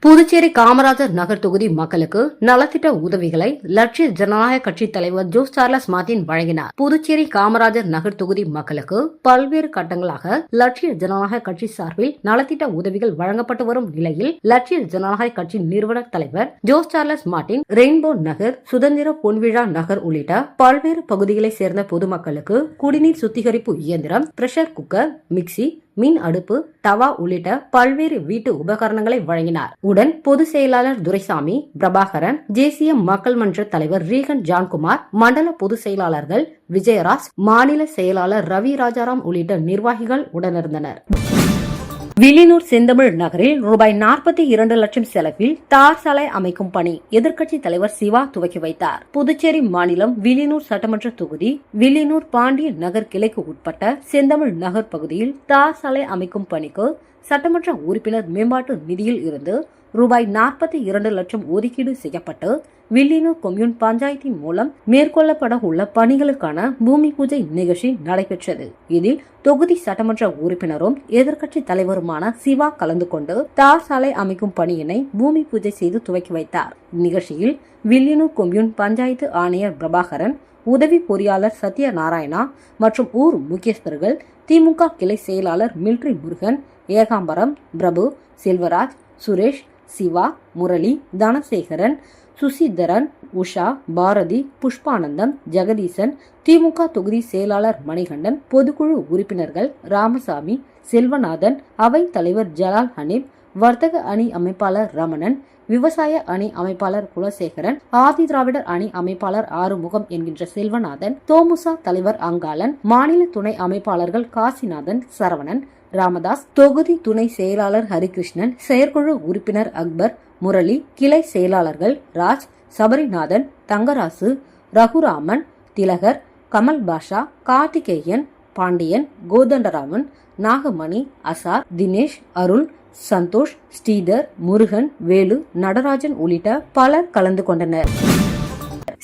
புதுச்சேரி காமராஜர் நகர் தொகுதி மக்களுக்கு நலத்திட்ட உதவிகளை லட்சிய ஜனநாயக கட்சி தலைவர் ஜோஸ் சார்லஸ் மார்ட்டின் வழங்கினார். புதுச்சேரி காமராஜர் நகர் தொகுதி மக்களுக்கு பல்வேறு கட்டங்களாக லட்சிய ஜனநாயக கட்சி சார்பில் நலத்திட்ட உதவிகள் வழங்கப்பட்டு வரும் நிலையில் லட்சிய ஜனநாயக கட்சி நிறுவன தலைவர் ஜோஸ் சார்லஸ் மார்ட்டின் ரெயின்போ நகர், சுதந்திர பொன்விழா நகர் உள்ளிட்ட பல்வேறு பகுதிகளைச் சேர்ந்த பொதுமக்களுக்கு குடிநீர் சுத்திகரிப்பு இயந்திரம், பிரஷர் குக்கர், மிக்சி, மின் அடுப்பு, தவா உள்ளிட்ட பல்வேறு வீட்டு உபகரணங்களை வழங்கினார். உடன் பொதுச் செயலாளர் துரைசாமி, பிரபாகரன், ஜேசிஎம் மக்கள் மன்ற தலைவர் ரீகன் ஜான்குமார், மண்டல பொதுச் செயலாளர்கள் விஜயராஜ், மாநில செயலாளர் ரவி ராஜாராம் உள்ளிட்ட நிர்வாகிகள் உடனிருந்தனர். வில்லியனூர் செந்தமிழ் நகரில் ரூபாய் 42 லட்சம் செலவில் தார் சாலை அமைக்கும் பணி எதிர்க்கட்சி தலைவர் சிவா துவக்கி வைத்தார். புதுச்சேரி மாநிலம் வில்லியனூர் சட்டமன்ற தொகுதி வில்லியனூர் பாண்டிய நகர் கிளைக்கு உட்பட்ட செந்தமிழ் நகர் பகுதியில் தார் சாலை அமைக்கும் பணிக்கு சட்டமன்ற உறுப்பினர் மேம்பாட்டு நிதியில் இருந்து ரூபாய் 42 லட்சம் ஒதுக்கீடு செய்யப்பட்டு வில்லியனூர் கொம்யூன் பஞ்சாயத்தின் மூலம் மேற்கொள்ளப்பட உள்ள பணிகளுக்கான பூமி பூஜை நிகழ்ச்சி நடைபெற்றது. இதில் தொகுதி சட்டமன்ற உறுப்பினரும் எதிர்க்கட்சி தலைவருமான சிவா கலந்து கொண்டு தார் சாலை அமைக்கும் பணியினை பூமி பூஜை செய்து துவக்கி வைத்தார். இந்நிகழ்ச்சியில் வில்லியனூர் கொம்யூன் பஞ்சாயத்து ஆணையர் பிரபாகரன், உதவி பொறியாளர் சத்யநாராயணா மற்றும் ஊர் முக்கியஸ்தர்கள், திமுக கிளை செயலாளர் மில்ட்ரி முருகன், ஏகாம்பரம், பிரபு, செல்வராஜ், சுரேஷ், சிவா, முரளி, தனசேகரன், சுசிதரன், உஷா, பாரதி, புஷ்பானந்தம், ஜெகதீசன், திமுக தொகுதி செயலாளர் மணிகண்டன், பொதுக்குழு உறுப்பினர்கள் ராமசாமி, செல்வநாதன், அவை தலைவர் ஜலால் ஹனீப், வர்த்தக அணி அமைப்பாளர் ரமணன், விவசாய அணி அமைப்பாளர் குலசேகரன், ஆதி திராவிடர் அணி அமைப்பாளர் ஆறுமுகம் என்கின்ற செல்வநாதன், தோமுசா தலைவர் அங்காளன், மாநில துணை அமைப்பாளர்கள் காசிநாதன், சரவணன், ராமதாஸ், தொகுதி துணை செயலாளர் ஹரிகிருஷ்ணன், செயற்குழு உறுப்பினர் அக்பர், முரளி, கிளை செயலாளர்கள் ராஜ், சபரிநாதன், தங்கராசு, ரகுராமன், திலகர், கமல் பாஷா, கார்த்திகேயன், பாண்டியன், கோதண்டராமன், நாகமணி, அசார், தினேஷ், அருள், சந்தோஷ், ஸ்ரீதர், முருகன், வேலு, நடராஜன் உள்ளிட்ட பலர் கலந்து கொண்டனர்.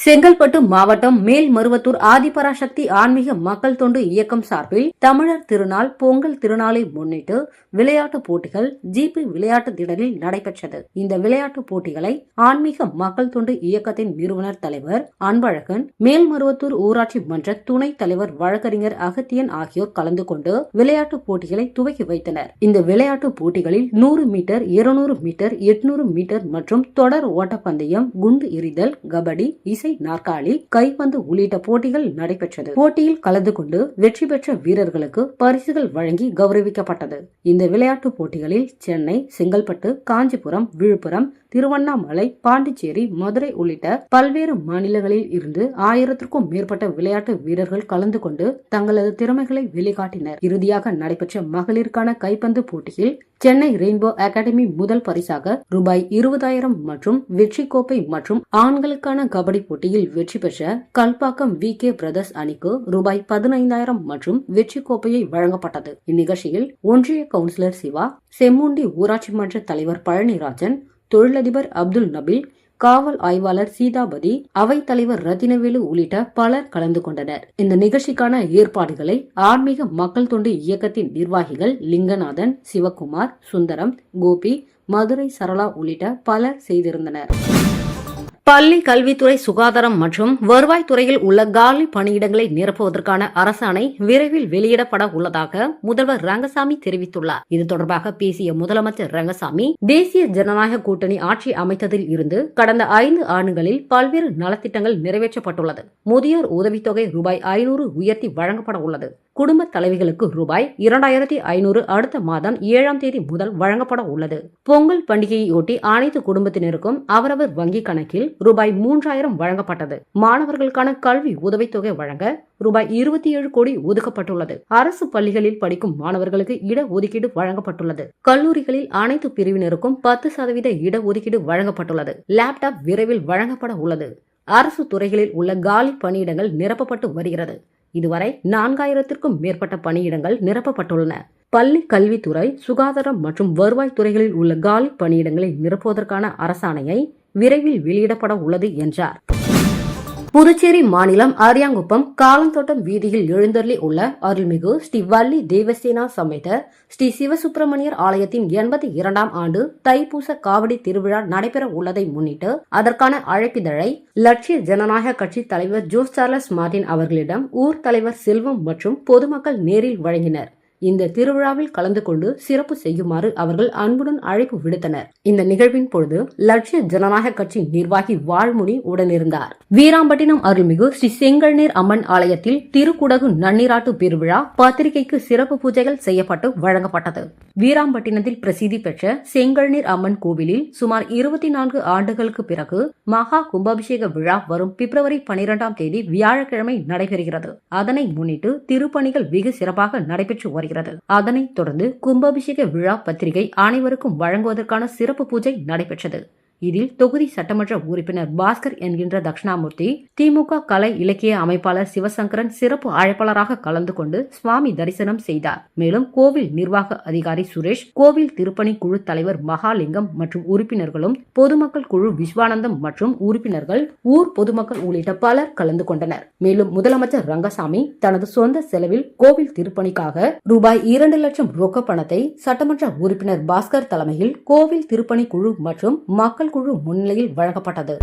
செங்கல்பட்டு மாவட்டம் மேல்மருவத்தூர் ஆதிபராசக்தி ஆன்மீக மக்கள் தொண்டு இயக்கம் சார்பில் தமிழர் திருநாள் பொங்கல் திருநாளை முன்னிட்டு விளையாட்டுப் போட்டிகள் ஜிபி விளையாட்டு திடலில் நடைபெற்றது. இந்த விளையாட்டுப் போட்டிகளை ஆன்மீக மக்கள் தொண்டு இயக்கத்தின் நிறுவனர் தலைவர் அன்பழகன், மேல்மருவத்தூர் ஊராட்சி மன்ற துணைத் தலைவர் வழக்கறிஞர் அகத்தியன் ஆகியோர் கலந்து கொண்டு விளையாட்டுப் போட்டிகளை துவக்கி வைத்தனர். இந்த விளையாட்டுப் போட்டிகளில் 100 மீட்டர், 200 மீட்டர், 800 மீட்டர் மற்றும் தொடர் ஓட்டப்பந்தயம், குண்டு எறிதல், கபடி, இசை நாற்காலி, கைப்பந்து உள்ளிட்ட போட்டிகள் நடைபெற்றது. போட்டியில் கலந்து கொண்டு வெற்றி பெற்ற வீரர்களுக்கு பரிசுகள் வழங்கி கௌரவிக்கப்பட்டது. இந்த விளையாட்டுப் போட்டிகளில் சென்னை, செங்கல்பட்டு, காஞ்சிபுரம், விழுப்புரம், திருவண்ணாமலை, பாண்டிச்சேரி, மதுரை உள்ளிட்ட பல்வேறு மாநிலங்களில் இருந்து 1000க்கும் மேற்பட்ட விளையாட்டு வீரர்கள் கலந்து கொண்டு தங்களது திறமைகளை வெளிக்காட்டினர். இறுதியாக நடைபெற்ற மகளிருக்கான கைப்பந்து போட்டியில் சென்னை ரெயின்போ அகாடமி முதல் பரிசாக ரூபாய் 20,000 மற்றும் வெற்றி கோப்பை மற்றும் ஆண்களுக்கான கபடி போட்டியில் வெற்றி பெற்ற கல்பாக்கம் VK பிரதர்ஸ் அணிக்கு ரூபாய் 15,000 மற்றும் வெற்றி கோப்பையை வழங்கப்பட்டது. இந்நிகழ்ச்சியில் ஒன்றிய கவுன்சிலர் சிவா, செம்மூண்டி ஊராட்சி மன்ற தலைவர் பழனிராஜன், தொழிலதிபர் அப்துல் நபீல், காவல் ஆய்வாளர் சீதாபதி, அவை தலைவர் ரத்தினவேலு உள்ளிட்ட பலர் கலந்து கொண்டனர். இந்த நிகழ்ச்சிக்கான ஏற்பாடுகளை ஆன்மீக மக்கள் தொண்டு இயக்கத்தின் நிர்வாகிகள் லிங்கநாதன், சிவகுமார், சுந்தரம், கோபி, மதுரை சரளா உள்ளிட்ட பலர் செய்திருந்தனர். பள்ளி கல்வித்துறை, சுகாதாரம் மற்றும் வருவாய்த்துறையில் உள்ள காலி பணியிடங்களை நிரப்புவதற்கான அரசாணை விரைவில் வெளியிடப்பட உள்ளதாக முதல்வர் ரங்கசாமி தெரிவித்துள்ளார். இது தொடர்பாக பேசிய முதலமைச்சர் ரங்கசாமி, தேசிய ஜனநாயக கூட்டணி ஆட்சி அமைத்ததில் இருந்து கடந்த 5 ஆண்டுகளில் பல்வேறு நலத்திட்டங்கள் நிறைவேற்றப்பட்டுள்ளது. முதியோர் உதவித்தொகை ரூபாய் 500 உயர்த்தி வழங்கப்பட உள்ளது. குடும்ப தலைவிகளுக்கு ரூபாய் 2,500 அடுத்த மாதம் 7ஆம் தேதி முதல் வழங்கப்பட உள்ளது. பொங்கல் பண்டிகையொட்டி அனைத்து குடும்பத்தினருக்கும் அவரவர் வங்கி கணக்கில் ரூபாய் 3,000 வழங்கப்பட்டது. மாணவர்களுக்கான கல்வி உதவித்தொகை வழங்க ரூபாய் 27 கோடி ஒதுக்கப்பட்டுள்ளது. அரசு பள்ளிகளில் படிக்கும் மாணவர்களுக்கு இட ஒதுக்கீடு வழங்கப்பட்டுள்ளது. கல்லூரிகளில் அனைத்து பிரிவினருக்கும் 10% இட ஒதுக்கீடு வழங்கப்பட்டுள்ளது. லேப்டாப் விரைவில் வழங்கப்பட உள்ளது. அரசு துறைகளில் உள்ள காலி பணியிடங்கள் நிரப்பப்பட்டு வருகிறது. இதுவரை 4,000க்கும் மேற்பட்ட பணியிடங்கள் நிரப்பப்பட்டுள்ளன. பள்ளி கல்வித்துறை, சுகாதாரம் மற்றும் வருவாய் துறைகளில் உள்ள காலி பணியிடங்களை நிரப்புவதற்கான அரசாணையை விரைவில் வெளியிடப்பட உள்ளது என்றார். புதுச்சேரி மாநிலம் அரியாங்குப்பம் காலந்தோட்டம் வீதியில் எழுந்தருளி உள்ள அருள்மிகு ஸ்ரீ வள்ளி தேவசேனா சமேத ஸ்ரீ சிவசுப்பிரமணியர் ஆலயத்தின் 82ஆம் ஆண்டு தைப்பூச காவடி திருவிழா நடைபெற உள்ளதை முன்னிட்டு அதற்கான அழைப்பிதழை லட்சிய ஜனநாயக கட்சி தலைவர் ஜோஸ் சார்லஸ் மார்டின் அவர்களிடம் ஊர் தலைவர் செல்வம் மற்றும் பொதுமக்கள் நேரில் வழங்கினர். இந்த திருவிழாவில் கலந்து கொண்டு சிறப்பு செய்யுமாறு அவர்கள் அன்புடன் அழைப்பு விடுத்தனர். இந்த நிகழ்வின் பொழுது லட்சிய ஜனநாயக கட்சி நிர்வாகி வாழ்முனி உடனிருந்தார். வீராம்பட்டினம் அருள்மிகு ஸ்ரீ செங்கல்நீர் அம்மன் ஆலயத்தில் திருக்குடகு நன்னீராட்டு பெருவிழா பத்திரிகைக்கு சிறப்பு பூஜைகள் செய்யப்பட்டு வழங்கப்பட்டது. வீராம்பட்டினத்தில் பிரசித்தி பெற்ற செங்கல்நீர் அம்மன் கோவிலில் சுமார் 24 ஆண்டுகளுக்கு பிறகு மகா கும்பாபிஷேக விழா வரும் பிப்ரவரி 12ஆம் தேதி வியாழக்கிழமை நடைபெறுகிறது. அதனை முன்னிட்டு திருப்பணிகள் வெகு சிறப்பாக நடைபெற்று வருகிறது. அதனைத் தொடர்ந்து கும்பாபிஷேக விழா பத்திரிகை அனைவருக்கும் வழங்குவதற்கான சிறப்பு பூஜை நடைபெற்றது. இதில் தொகுதி சட்டமன்ற உறுப்பினர் பாஸ்கர் என்கின்ற தட்சிணாமூர்த்தி, திமுக கலை இலக்கிய அமைப்பாளர் சிவசங்கரன் சிறப்பு அழைப்பாளராக கலந்து கொண்டு சுவாமி தரிசனம் செய்தார். மேலும் கோவில் நிர்வாக அதிகாரி சுரேஷ், கோவில் திருப்பணி குழு தலைவர் மகாலிங்கம் மற்றும் உறுப்பினர்களும், பொதுமக்கள் குழு விஸ்வானந்தம் மற்றும் உறுப்பினர்கள், ஊர் பொதுமக்கள் உள்ளிட்ட பலர் கலந்து கொண்டனர். மேலும் முதலமைச்சர் ரங்கசாமி தனது சொந்த செலவில் கோவில் திருப்பணிக்காக ரூபாய் 2 லட்சம் ரொக்க பணத்தை சட்டமன்ற உறுப்பினர் பாஸ்கர் தலைமையில் கோவில் திருப்பணி குழு மற்றும் மக்கள் குழு முன்னிலையில் வழங்கப்பட்டது.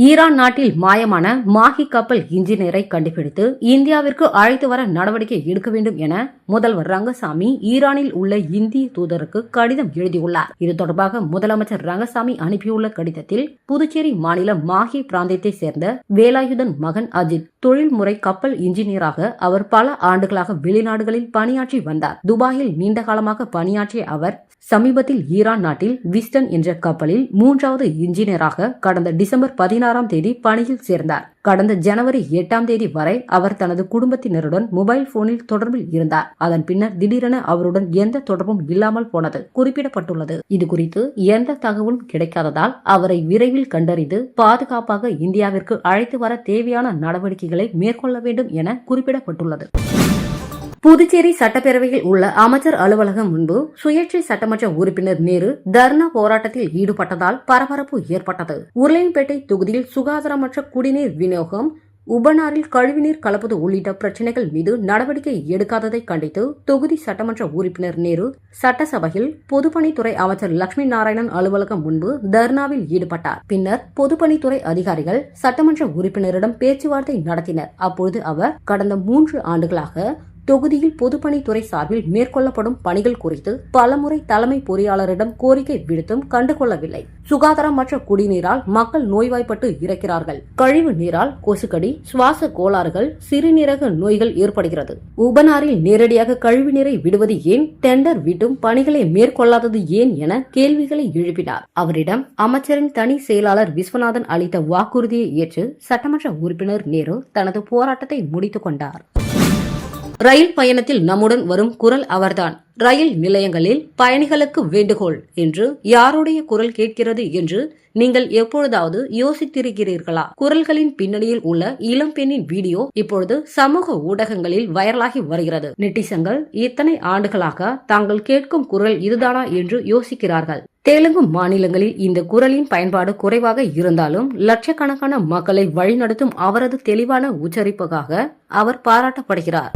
ஈரான் நாட்டில் மாயமான மாஹி கப்பல் இன்ஜினியரை கண்டுபிடித்து இந்தியாவிற்கு அழைத்து வர நடவடிக்கை எடுக்க வேண்டும் என முதல்வர் ரங்கசாமி ஈரானில் உள்ள இந்திய தூதருக்கு கடிதம் எழுதியுள்ளார். இது தொடர்பாக முதலமைச்சர் ரங்கசாமி அனுப்பியுள்ள கடிதத்தில், புதுச்சேரி மாநிலம் மாஹி பிராந்தியத்தை சேர்ந்த வேலாயுதன் மகன் அஜித் தொழில்முறை கப்பல் இன்ஜினியராக அவர் பல ஆண்டுகளாக வெளிநாடுகளில் பணியாற்றி வந்தார். துபாயில் நீண்ட காலமாக பணியாற்றிய அவர் சமீபத்தில் ஈரான் நாட்டில் விஸ்டன் என்ற கப்பலில் 3வது இன்ஜினியராக கடந்த டிசம்பர் 16ஆம் தேதி பணியில் சேர்ந்தார். கடந்த ஜனவரி 8ஆம் தேதி வரை அவர் தனது குடும்பத்தினருடன் மொபைல் போனில் தொடர்பில் இருந்தார். அதன் பின்னர் திடீரென அவருடன் எந்த தொடர்பும் இல்லாமல் போனது குறிப்பிடப்பட்டுள்ளது. இதுகுறித்து எந்த தகவலும் கிடைக்காததால் அவரை விரைவில் கண்டறிந்து பாதுகாப்பாக இந்தியாவிற்கு அழைத்து வர தேவையான நடவடிக்கைகளை மேற்கொள்ள வேண்டும் என குறிப்பிடப்பட்டுள்ளது. புதுச்சேரி சட்டப்பேரவையில் உள்ள அமைச்சர் அலுவலகம் முன்பு சுயேட்சை சட்டமன்ற உறுப்பினர் நேரு தர்ணா போராட்டத்தில் ஈடுபட்டதால் பரபரப்பு ஏற்பட்டது. உருளையன்பேட்டை தொகுதியில் சுகாதாரமற்ற குடிநீர் விநியோகம், உபனாரில் கழிவுநீர் கலப்பது உள்ளிட்ட பிரச்சினைகள் மீது நடவடிக்கை எடுக்காததை கண்டித்து தொகுதி சட்டமன்ற உறுப்பினர் நேரு சட்டசபையில் பொதுப்பணித்துறை அமைச்சர் லட்சுமி நாராயணன் அலுவலகம் முன்பு தர்ணாவில் ஈடுபட்டார். பின்னர் பொதுப்பணித்துறை அதிகாரிகள் சட்டமன்ற உறுப்பினரிடம் பேச்சுவார்த்தை நடத்தினர். அப்பொழுது அவர் கடந்த 3 ஆண்டுகளாக தொகுதியில் பொதுப்பணித்துறை சார்பில் மேற்கொள்ளப்படும் பணிகள் குறித்து பலமுறை தலைமை பொறியாளரிடம் கோரிக்கை விடுத்தும் கண்டுகொள்ளவில்லை. சுகாதாரமற்ற குடிநீரால் மக்கள் நோய்வாய்ப்பட்டு இறக்கிறார்கள். கழிவு நீரால் கொசுக்கடி, சுவாச கோளாறுகள், சிறுநீரக நோய்கள் ஏற்படுகிறது. உபனாரில் நேரடியாக கழிவு நீரை விடுவது ஏன், டெண்டர் விட்டும் பணிகளை மேற்கொள்ளாதது ஏன் என கேள்விகளை எழுப்பினார். அவரிடம் அமைச்சரின் தனி செயலாளர் விஸ்வநாதன் அளித்த வாக்குறுதியை ஏற்று சட்டமன்ற உறுப்பினர் நேரு தனது போராட்டத்தை முடித்துக் கொண்டார். ரயில் பயணத்தில் நம்முடன் வரும் குரல் அவர்தான். ரயில் நிலையங்களில் பயணிகளுக்கு வேண்டுகோள் என்று யாருடைய குரல் கேட்கிறது என்று நீங்கள் எப்பொழுதாவது யோசித்திருக்கிறீர்களா? குரல்களின் பின்னணியில் உள்ள இளம் பெண்ணின் வீடியோ இப்பொழுது சமூக ஊடகங்களில் வைரலாகி வருகிறது. நெட்டிசன்கள் இத்தனை ஆண்டுகளாக தாங்கள் கேட்கும் குரல் இதுதானா என்று யோசிக்கிறார்கள். தெலுங்கு மாநிலங்களில் இந்த குரலின் பயன்பாடு குறைவாக இருந்தாலும் லட்சக்கணக்கான மக்களை வழிநடத்தும் அவரது தெளிவான உச்சரிப்புக்காக அவர் பாராட்டப்படுகிறார்.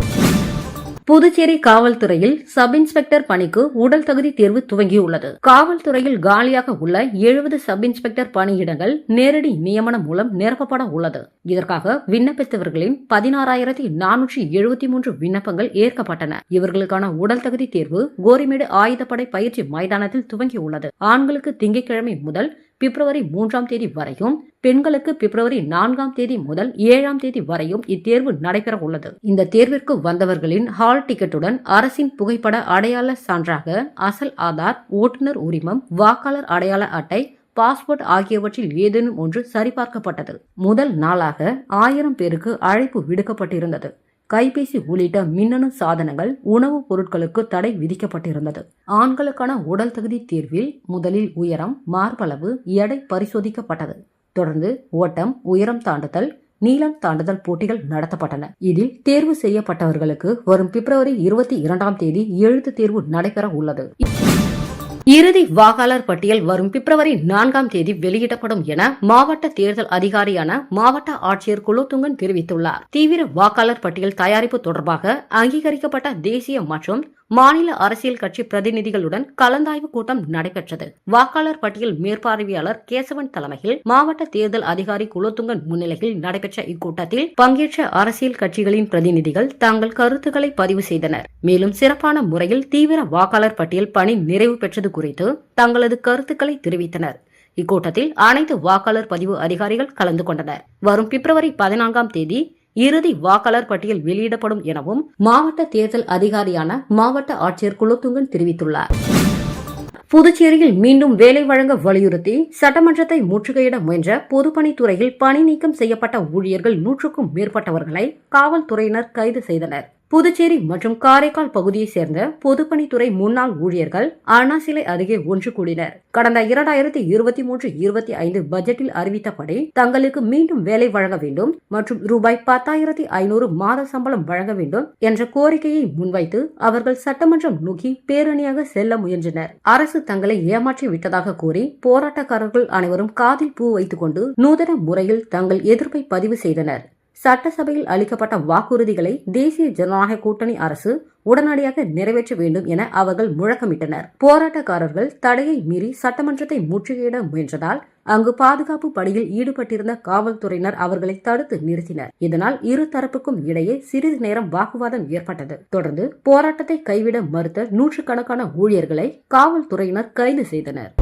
புதுச்சேரி காவல்துறையில் சப் இன்ஸ்பெக்டர் பணிக்கு உடல் தகுதி தேர்வு துவங்கியுள்ளது. காவல்துறையில் காலியாக உள்ள 70 சப் இன்ஸ்பெக்டர் பணியிடங்கள் நேரடி நியமனம் மூலம் நிரப்பப்பட உள்ளது. இதற்காக விண்ணப்பித்தவர்களின் 16,473 விண்ணப்பங்கள் ஏற்கப்பட்டன. இவர்களுக்கான உடல் தகுதி தேர்வு கோரிமேடு ஆயுதப்படை பயிற்சி மைதானத்தில் துவங்கியுள்ளது. ஆண்களுக்கு திங்கட்கிழமை முதல் பிப்ரவரி 3ஆம் தேதி வரையும், பெண்களுக்கு பிப்ரவரி 4ஆம் தேதி முதல் 7ஆம் தேதி வரையும் இத்தேர்வு நடைபெற உள்ளது. இந்த தேர்விற்கு வந்தவர்களின் ஹால் டிக்கெட்டுடன் அரசின் புகைப்பட அடையாள சான்றாக அசல் ஆதார், ஓட்டுநர் உரிமம், வாக்காளர் அடையாள அட்டை, பாஸ்போர்ட் ஆகியவற்றில் ஏதேனும் ஒன்று சரிபார்க்கப்பட்டது. முதல் நாளாக 1000 பேருக்கு அழைப்பு விடுக்கப்பட்டிருந்தது. கைபேசி உள்ளிட்ட மின்னணு சாதனங்கள், உணவுப் பொருட்களுக்கு தடை விதிக்கப்பட்டிருந்தது. ஆண்களுக்கான உடல் தகுதி தேர்வில் முதலில் உயரம், மார்பளவு, எடை பரிசோதிக்கப்பட்டது. தொடர்ந்து ஓட்டம், உயரம் தாண்டுதல், நீளம் தாண்டுதல் போட்டிகள் நடத்தப்பட்டன. இதில் தேர்வு செய்யப்பட்டவர்களுக்கு வரும் பிப்ரவரி 22ஆம் தேதி எழுத்து தேர்வு நடைபெற உள்ளது. இறுதி வாக்காளர் பட்டியல் வரும் பிப்ரவரி 4ஆம் தேதி வெளியிடப்படும் என மாவட்ட தேர்தல் அதிகாரியான மாவட்ட ஆட்சியர் குலோத்துங்கன் தெரிவித்துள்ளார். தீவிர வாக்காளர் பட்டியல் தயாரிப்பு தொடர்பாக அங்கீகரிக்கப்பட்ட தேசிய மற்றும் மாநில அரசியல் கட்சி பிரதிநிதிகளுடன் கலந்தாய்வு கூட்டம் நடைபெற்றது. வாக்காளர் பட்டியல் மேற்பார்வையாளர் கேசவன் தலைமையில் மாவட்ட தேர்தல் அதிகாரி குலோத்துங்கன் முன்னிலையில் நடைபெற்ற இக்கூட்டத்தில் பங்கேற்ற அரசியல் கட்சிகளின் பிரதிநிதிகள் தங்கள் கருத்துக்களை பதிவு செய்தனர். மேலும் சிறப்பான முறையில் தீவிர வாக்காளர் பட்டியல் பணி நிறைவு பெற்றது குறித்து தங்களது கருத்துக்களை தெரிவித்தனர். இக்கூட்டத்தில் அனைத்து வாக்காளர் பதிவு அதிகாரிகள் கலந்து கொண்டனர். வரும் பிப்ரவரி 14ஆம் தேதி இறுதி வாக்காளர் பட்டியல் வெளியிடப்படும் எனவும் மாவட்ட தேர்தல் அதிகாரியான மாவட்ட ஆட்சியர் குலோத்துங்கன் தெரிவித்துள்ளார். புதுச்சேரியில் மீண்டும் வேலை வழங்க வலியுறுத்தி சட்டமன்றத்தை முற்றுகையிட முயன்ற பொதுப்பணித்துறையில் பணி நீக்கம் செய்யப்பட்ட ஊழியர்கள் 100க்கும் மேற்பட்டவர்களை காவல்துறையினர் கைது செய்தனர். புதுச்சேரி மற்றும் காரைக்கால் பகுதியைச் சேர்ந்த பொதுப்பணித்துறை முன்னாள் ஊழியர்கள் அண்ணா சிலை அருகே ஒன்று கூடினர். கடந்த 2023-25 பட்ஜெட்டில் அறிவித்தபடி தங்களுக்கு மீண்டும் வேலை வழங்க வேண்டும் மற்றும் ரூபாய் 10,500 மாத சம்பளம் வழங்க வேண்டும் என்ற கோரிக்கையை முன்வைத்து அவர்கள் சட்டமன்றம் நோக்கி பேரணியாக செல்ல முயன்றனர். அரசு தங்களை ஏமாற்றி விட்டதாக கூறி போராட்டக்காரர்கள் அனைவரும் காதில் பூ வைத்துக் கொண்டு நூதன முறையில் தங்கள் எதிர்ப்பை பதிவு செய்தனர். சட்டசபையில் அளிக்கப்பட்ட வாக்குறுதிகளை தேசிய ஜனநாயக கூட்டணி அரசு உடனடியாக நிறைவேற்ற வேண்டும் என அவர்கள் முழக்கமிட்டனர். போராட்டக்காரர்கள் தடையை மீறி சட்டமன்றத்தை முற்றுகையிட முயன்றதால் அங்கு பாதுகாப்பு பணியில் ஈடுபட்டிருந்த காவல்துறையினர் அவர்களை தடுத்து நிறுத்தினர். இதனால் இரு தரப்புக்கும் இடையே சிறிது நேரம் வாக்குவாதம் ஏற்பட்டது. தொடர்ந்து போராட்டத்தை கைவிட மறுத்த நூற்றுக்கணக்கான ஊழியர்களை காவல்துறையினர் கைது செய்தனர்.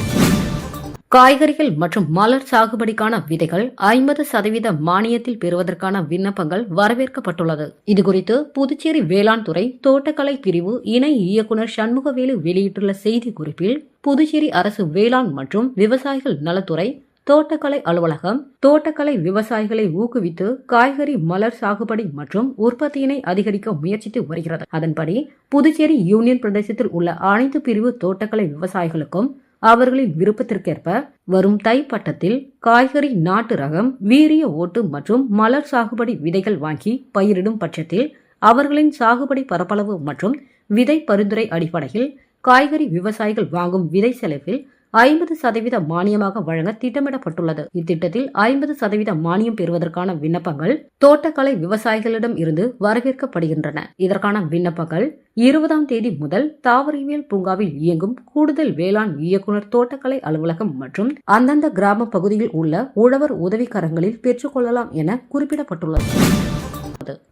காய்கறிகள் மற்றும் மலர் சாகுபடிக்கான விதைகள் 50% மானியத்தில் பெறுவதற்கான விண்ணப்பங்கள் வரவேற்கப்பட்டுள்ளது. இதுகுறித்து புதுச்சேரி வேளாண் துறை தோட்டக்கலை பிரிவு இணை இயக்குநர் சண்முகவேலு வெளியிட்டுள்ள செய்திக்குறிப்பில், புதுச்சேரி அரசு வேளாண் மற்றும் விவசாயிகள் நலத்துறை தோட்டக்கலை அலுவலகம் தோட்டக்கலை விவசாயிகளை ஊக்குவித்து காய்கறி மலர் சாகுபடி மற்றும் உற்பத்தியினை அதிகரிக்க முயற்சித்து வருகிறது. அதன்படி புதுச்சேரி யூனியன் பிரதேசத்தில் உள்ள அனைத்து பிரிவு தோட்டக்கலை விவசாயிகளுக்கும் அவர்களின் விருப்பத்திற்கேற்ப வரும் தை பட்டத்தில் காய்கறி நாட்டு ரகம், வீரிய ஓட்டு மற்றும் மலர் சாகுபடி விதைகள் வாங்கி பயிரிடும் பட்சத்தில் அவர்களின் சாகுபடி பரப்பளவு மற்றும் விதை பரிந்துரை அடிப்படையில் காய்கறி விவசாயிகள் வாங்கும் விதை செலவில் 50% மானியமாக வழங்க திட்டமிடப்பட்டுள்ளது. இத்திட்டத்தில் 50% மானியம் பெறுவதற்கான விண்ணப்பங்கள் தோட்டக்கலை விவசாயிகளிடம் இருந்து வரவேற்கப்படுகின்றன. இதற்கான விண்ணப்பங்கள் 20ஆம் தேதி முதல் தாவரவியல் பூங்காவில் இயங்கும் கூடுதல் வேளாண் இயக்குநர் தோட்டக்கலை அலுவலகம் மற்றும் அந்தந்த கிராம பகுதியில் உள்ள உழவர் உதவிக்கரங்களில் பெற்றுக்கொள்ளலாம் என குறிப்பிடப்பட்டுள்ளது.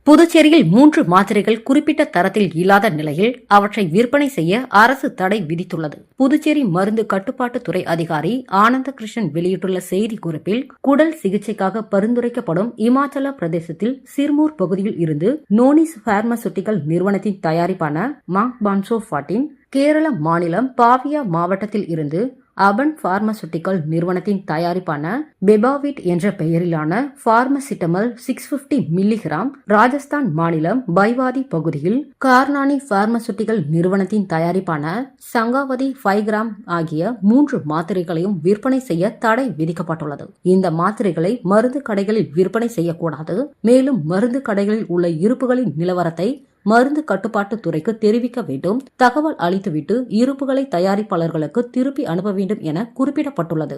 புதுச்சேரியில் 3 மாத்திரைகள் குறிப்பிட்ட தரத்தில் இல்லாத நிலையில் அவற்றை விற்பனை செய்ய அரசு தடை விதித்துள்ளது. புதுச்சேரி மருந்து கட்டுப்பாட்டுத்துறை அதிகாரி ஆனந்த கிருஷ்ணன் வெளியிட்டுள்ள செய்திக்குறிப்பில், குடல் சிகிச்சைக்காக பரிந்துரைக்கப்படும் இமாச்சல பிரதேசத்தில் சிர்மூர் பகுதியில் இருந்து நோனிஸ் பார்மசூட்டிக்கல் நிறுவனத்தின் தயாரிப்பான மாங்பான்சோ 14, கேரள மாநிலம் பாவியா மாவட்டத்தில் இருந்து அபன் பார்மசூட்டிக்கல் நிறுவனத்தின் தயாரிப்பான பெபாவிட் என்ற பெயரிலான பார்மசிட்டமல் 650 மில்லிகிராம், ராஜஸ்தான் மாநிலம் பைவாதி பகுதியில் கார்னானி பார்மசூட்டிக்கல் நிறுவனத்தின் தயாரிப்பான சங்காவதி 5 கிராம் ஆகிய 3 மாத்திரைகளையும் விற்பனை செய்ய தடை விதிக்கப்பட்டுள்ளது. இந்த மாத்திரைகளை மருந்து கடைகளில் விற்பனை செய்யக்கூடாது. மேலும் மருந்து கடைகளில் உள்ள இருப்புகளின் நிலவரத்தை மருந்து கட்டுப்பாட்டு துறைக்கு தெரிவிக்க வேண்டும். தகவல் அளித்துவிட்டு இருப்புகளை தயாரிப்பாளர்களுக்கு திருப்பி அனுப்ப வேண்டும் என குறிப்பிடப்பட்டுள்ளது.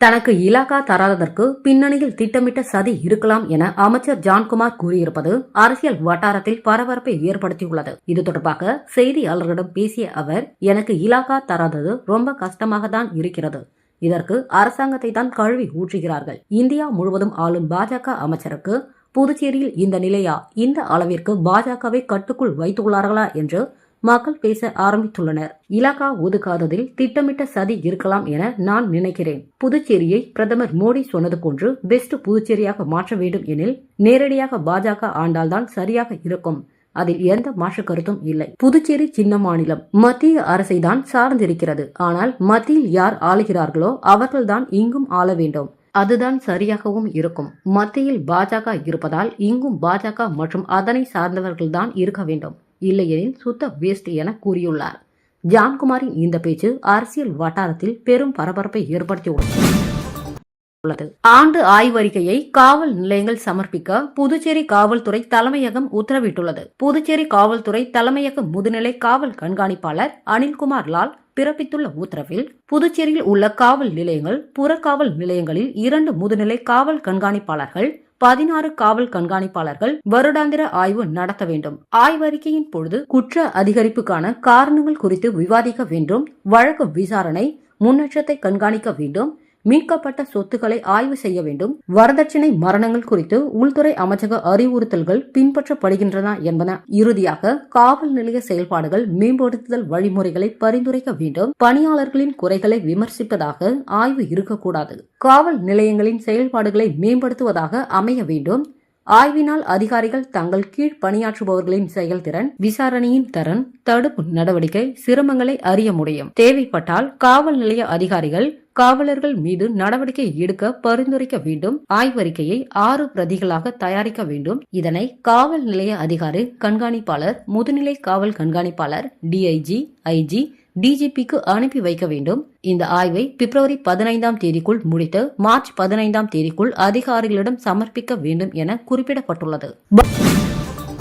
தனக்கு இலாகா தராததற்கு பின்னணியில் திட்டமிட்ட சதி இருக்கலாம் என அமைச்சர் ஜான்குமார் கூறியிருப்பது அரசியல் வட்டாரத்தில் பரபரப்பை ஏற்படுத்தியுள்ளது. இது தொடர்பாக செய்தியாளர்களிடம் பேசிய அவர், எனக்கு இலாகா தராதது ரொம்ப கஷ்டமாக தான் இருக்கிறது. இதற்கு அரசாங்கத்தை தான் கழுவி ஊற்றுகிறார்கள். இந்தியா முழுவதும் ஆளும் பாஜக அமைச்சருக்கு புதுச்சேரியில் இந்த நிலையா? இந்த அளவிற்கு பாஜகவை கட்டுக்குள் வைத்துள்ளார்களா என்று மக்கள் பேச ஆரம்பித்துள்ளனர். இலாகா ஒதுக்காததில் திட்டமிட்ட சதி இருக்கலாம் என நான் நினைக்கிறேன். புதுச்சேரியை பிரதமர் மோடி சொன்னது போன்று பெஸ்ட் புதுச்சேரியாக மாற்ற வேண்டும் எனில் நேரடியாக பாஜக ஆண்டால்தான் சரியாக இருக்கும். அதில் எந்த மாற்று கருத்தும் இல்லை. புதுச்சேரி சின்ன மாநிலம், மத்திய அரசை தான் சார்ந்திருக்கிறது. ஆனால் மத்தியில் யார் ஆளுகிறார்களோ அவர்கள்தான் இங்கும் ஆள வேண்டும். அதுதான் சரியாகவும் இருக்கும். மத்தியில் பாஜக இருப்பதால் இங்கும் பாஜக மற்றும் அதனை சார்ந்தவர்கள்தான் இருக்க வேண்டும். இல்லையெனில் சுத்த வேஸ்ட் என கூறியுள்ளார். ஜான்குமாரின் இந்த பேச்சு அரசியல் வட்டாரத்தில் பெரும் பரபரப்பை ஏற்படுத்தியுள்ளது. ஆண்டு ஆய்வறிக்கையை காவல் நிலையங்கள் சமர்ப்பிக்க புதுச்சேரி காவல்துறை தலைமையகம் உத்தரவிட்டுள்ளது. புதுச்சேரி காவல்துறை தலைமையக முதுநிலை காவல் கண்காணிப்பாளர் அனில்குமார் லால் பிறப்பித்துள்ள உத்தரவில் புதுச்சேரியில் உள்ள காவல் நிலையங்கள், புறக்காவல் நிலையங்களில் 2 முதுநிலை காவல் கண்காணிப்பாளர்கள், 16 காவல் கண்காணிப்பாளர்கள் வருடாந்திர ஆய்வு நடத்த வேண்டும். ஆய்வறிக்கையின் பொழுது குற்ற அதிகரிப்புக்கான காரணங்கள் குறித்து விவாதிக்க வேண்டும். வழக்கு விசாரணை முன்னேற்றத்தை கண்காணிக்க வேண்டும். மீட்கப்பட்ட சொத்துக்களை ஆய்வு செய்ய வேண்டும். வரதட்சணை மரணங்கள் குறித்து உள்துறை அமைச்சக அறிவுறுத்தல்கள் பின்பற்றப்படுகின்றன என்பன. இறுதியாக காவல் நிலைய செயல்பாடுகள் மேம்படுத்துதல் வழிமுறைகளை பரிந்துரைக்க வேண்டும். பணியாளர்களின் குறைகளை விமர்சிப்பதாக ஆய்வு இருக்கக்கூடாது. காவல் நிலையங்களின் செயல்பாடுகளை மேம்படுத்துவதாக அமைய வேண்டும். ஆய்வினால் அதிகாரிகள் தங்கள் கீழ் பணியாற்றுபவர்களின் செயல்திறன், விசாரணையின் தரம், தடுப்பு நடவடிக்கை, சிரமங்களை அறிய முடியும். தேவைப்பட்டால் காவல் நிலைய அதிகாரிகள் காவலர்கள் மீது நடவடிக்கை எடுக்க பரிந்துரைக்க வேண்டும். ஆய்வறிக்கையை 6 பிரதிகளாக தயாரிக்க வேண்டும். இதனை காவல் நிலைய அதிகாரி, கண்காணிப்பாளர், முதுநிலை காவல் கண்காணிப்பாளர், டிஐஜி, ஐஜி, டிஜிபிக்கு அனுப்பி வைக்க வேண்டும். இந்த ஆய்வை பிப்ரவரி 15ஆம் தேதிக்குள் முடித்து மார்ச் 15ஆம் தேதிக்குள் அதிகாரிகளிடம் சமர்ப்பிக்க வேண்டும் என குறிப்பிடப்பட்டுள்ளது.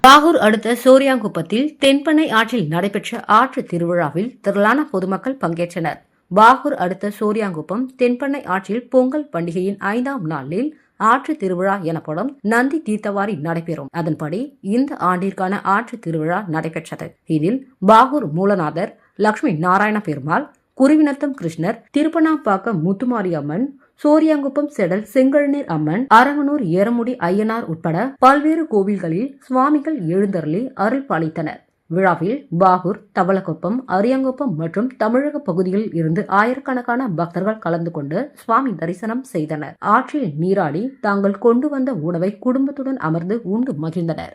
பாகூர் அடுத்த சோரியாங்குப்பத்தில் தென்பெண்ணை ஆற்றில் நடைபெற்ற ஆற்று திருவிழாவில் திரளான பொதுமக்கள் பங்கேற்றனர். பாகூர் அடுத்த சோரியாங்குப்பம் தென்பெண்ணை ஆற்றில் பொங்கல் பண்டிகையின் 5ஆம் நாளில் ஆற்று திருவிழா எனப்படும் நந்தி தீர்த்தவாரி நடைபெறும். அதன்படி இந்த ஆண்டிற்கான ஆற்று திருவிழா நடைபெற்றது. இதில் பாகூர் மூலநாதர், லட்சுமி நாராயண பெருமாள், குருவிநத்தம் கிருஷ்ணர், திருப்பனாம்பாக்கம் முத்துமாரியம்மன், சோரியாங்குப்பம் செடல் செங்கழுநீர் அம்மன், அரவனூர் ஏரமுடி ஐயனார் உட்பட பல்வேறு கோவில்களில் சுவாமிகள் எழுந்தருளி அருள் பாலித்தனர். விழாவில் பாகூர், தவளக்குப்பம், அரியாங்குப்பம் மற்றும் தமிழக பகுதிகளில் இருந்து ஆயிரக்கணக்கான பக்தர்கள் கலந்து கொண்டு சுவாமி தரிசனம் செய்தனர். ஆற்றில் நீராடி தாங்கள் கொண்டு வந்த உணவை குடும்பத்துடன் அமர்ந்து உண்டு மகிழ்ந்தனர்.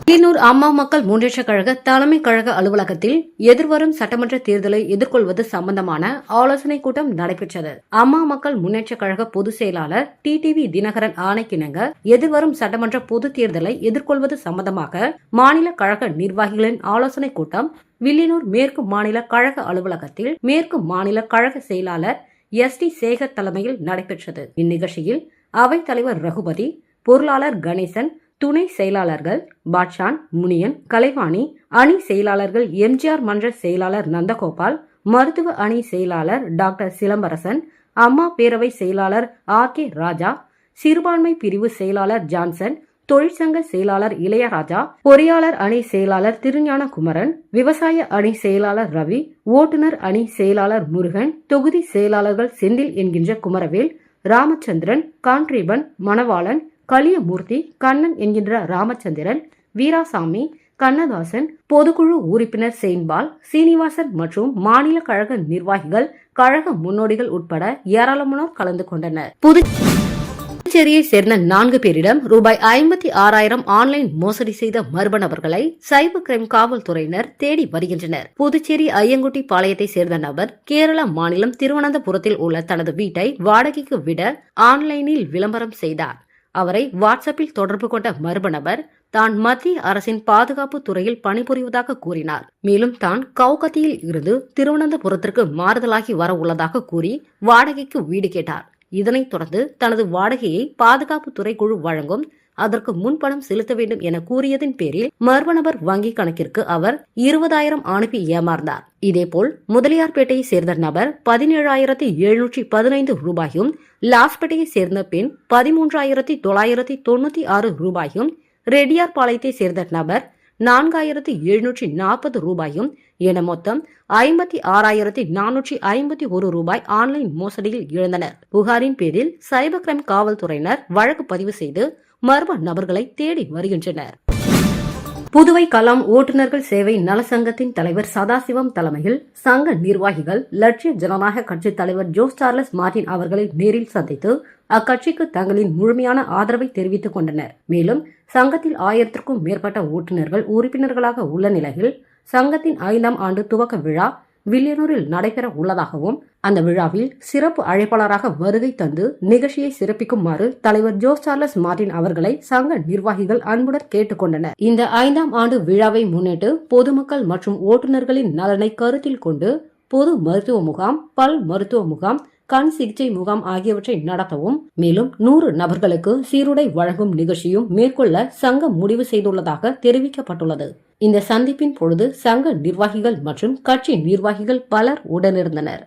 வில்லியனூர் அம்மா மக்கள் முன்னேற்ற கழக தலைமை கழக அலுவலகத்தில் எதிர்வரும் சட்டமன்ற தேர்தலை எதிர்கொள்வது சம்பந்தமான ஆலோசனைக் கூட்டம் நடைபெற்றது. அம்மா மக்கள் முன்னேற்ற கழக பொதுச் செயலாளர் டிடிவி தினகரன் ஆணைக்கிணங்க எதிர்வரும் சட்டமன்ற பொதுத் தேர்தலை எதிர்கொள்வது சம்பந்தமாக மாநில கழக நிர்வாகிகளின் ஆலோசனைக் கூட்டம் வில்லியனூர் மேற்கு மாநில கழக அலுவலகத்தில் மேற்கு மாநில கழக செயலாளர் எஸ்.டி. சேகர் தலைமையில் நடைபெற்றது. இந்நிகழ்ச்சியில் அவைத் தலைவர் ரகுபதி, பொருளாளர் கணேசன், துணை செயலாளர்கள் பாட்ஷான், முனியன், கலைவாணி, அணி செயலாளர்கள் எம்ஜிஆர் மன்ற செயலாளர் நந்தகோபால், மருத்துவ அணி செயலாளர் டாக்டர் சிலம்பரசன், அம்மா பேரவை செயலாளர் ஆர்.கே. ராஜா, சிறுபான்மை பிரிவு செயலாளர் ஜான்சன், தொழிற்சங்க செயலாளர் இளையராஜா, பொறியாளர் அணி செயலாளர் திருஞான குமரன், விவசாய அணி செயலாளர் ரவி, ஓட்டுநர் அணி செயலாளர் முருகன், தொகுதி செயலாளர்கள் செந்தில் என்கின்ற குமரவேல், ராமச்சந்திரன், கான்ட்ரிபன், மணவாளன், கலியமூர்த்தி, கண்ணன் என்கின்ற ராமச்சந்திரன், வீராசாமி, கண்ணதாசன், பொதுக்குழு உறுப்பினர் செயின்பால், சீனிவாசன் மற்றும் மாநில கழக நிர்வாகிகள், கழக முன்னோடிகள் உட்பட ஏராளமானோர் கலந்து கொண்டனர். புதுச்சேரியை சேர்ந்த 4 பேரிடம் ரூபாய் 56,000 ஆன்லைன் மோசடி செய்த மர்ம நபர்களை சைபர் கிரைம் காவல்துறையினர் தேடி வருகின்றனர். புதுச்சேரி ஐயங்குட்டி பாளையத்தை சேர்ந்த நபர் கேரள மாநிலம் திருவனந்தபுரத்தில் உள்ள தனது வீட்டை வாடகைக்கு விட ஆன்லைனில் விளம்பரம் செய்தார். அவரை வாட்ஸ்அப்பில் தொடர்பு கொண்ட மர்ம நபர் தான் மத்திய அரசின் பாதுகாப்பு துறையில் பணிபுரிவதாக கூறினார். மேலும் தான் கவுகத்தியில் இருந்து திருவனந்தபுரத்திற்கு மாறுதலாகி வர உள்ளதாக கூறி வாடகைக்கு வீடு கேட்டார். இதனைத் தொடர்ந்து தனது வாடகையை பாதுகாப்பு துறை குழு வழங்கும், அதற்கு முன்பணம் செலுத்த வேண்டும் என கூறியதன் பேரில் மர்ம நபர் வங்கி கணக்கிற்கு அவர் 20,000 அனுப்பி ஏமாந்தார். இதேபோல் முதலியார்பேட்டையை சேர்ந்த நபர் 17,715 ரூபாயும், லாஸ்பேட்டையை சேர்ந்த பெண் 13,996 ரூபாயும், ரெட்டியார்பாளையத்தை சேர்ந்த நபர் 4,740 ரூபாயும் என மொத்தம் 56,451 ரூபாய் ஆன்லைன் மோசடியில் இழந்தனர். புகாரின் பேரில் சைபர் கிரைம் காவல்துறையினர் வழக்கு பதிவு செய்து மர்ம நபர்களை தேடி வருகின்றனர். புதுவை கலாம் ஓட்டுநர்கள் சேவை நலசங்கத்தின் தலைவர் சதாசிவம் தலைமையில் சங்க நிர்வாகிகள் லட்சிய ஜனநாயக கட்சி தலைவர் ஜோஸ் சார்லஸ் மார்டின் அவர்களை நேரில் சந்தித்து அக்கட்சிக்கு தங்களின் முழுமையான ஆதரவை தெரிவித்துக் கொண்டனர். மேலும் சங்கத்தில் 1000க்கும் மேற்பட்ட ஓட்டுநர்கள் உறுப்பினர்களாக உள்ள நிலையில் சங்கத்தின் 5ஆம் ஆண்டு துவக்க விழா வில்லியனூரில் நடைபெற உள்ளதாகவும் அந்த விழாவில் சிறப்பு அழைப்பாளராக வருகை தந்து நிகழ்ச்சியை சிறப்பிக்குமாறு தலைவர் ஜோஸ் சார்லஸ் மார்டின் அவர்களை சங்க நிர்வாகிகள் அன்புடன் கேட்டுக் கொண்டனர். இந்த 5ஆம் ஆண்டு விழாவை முன்னிட்டு பொதுமக்கள் மற்றும் ஓட்டுநர்களின் நலனை கருத்தில் கொண்டு பொது மருத்துவ முகாம், பல் மருத்துவ முகாம், கண் சிகிச்சை முகாம் ஆகியவற்றை நடத்தவும் மேலும் 100 நபர்களுக்கு சீருடை வழங்கும் நிகழ்ச்சியும் மேற்கொள்ள சங்கம் முடிவு செய்துள்ளதாக தெரிவிக்கப்பட்டுள்ளது. இந்த சந்திப்பின் பொழுது சங்க நிர்வாகிகள் மற்றும் கட்சி நிர்வாகிகள் பலர் உடனிருந்தனர்.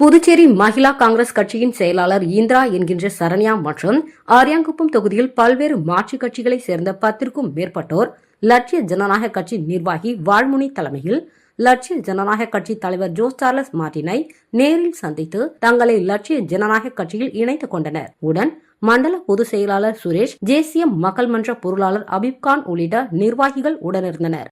புதுச்சேரி மகிழா காங்கிரஸ் கட்சியின் செயலாளர் இந்திரா என்கின்ற சரண்யா மற்றும் ஆரியாங்குப்பம் தொகுதியில் பல்வேறு மாற்றுக் கட்சிகளைச் சேர்ந்த 10க்கும் மேற்பட்டோர் லட்சிய ஜனநாயக கட்சி நிர்வாகி வாழ்முனி தலைமையில் லட்சிய ஜனநாயக கட்சி தலைவர் ஜோஸ் சார்லஸ் மார்டினை நேரில் சந்தித்து தங்களை லட்சிய ஜனநாயக கட்சியில் இணைத்துக் கொண்டனர். உடன் மண்டல பொதுச் செயலாளர் சுரேஷ், JCM மக்கள் மன்ற பொருளாளர் அபீப்கான் உள்ளிட்ட நிர்வாகிகள் உடனிருந்தனர்.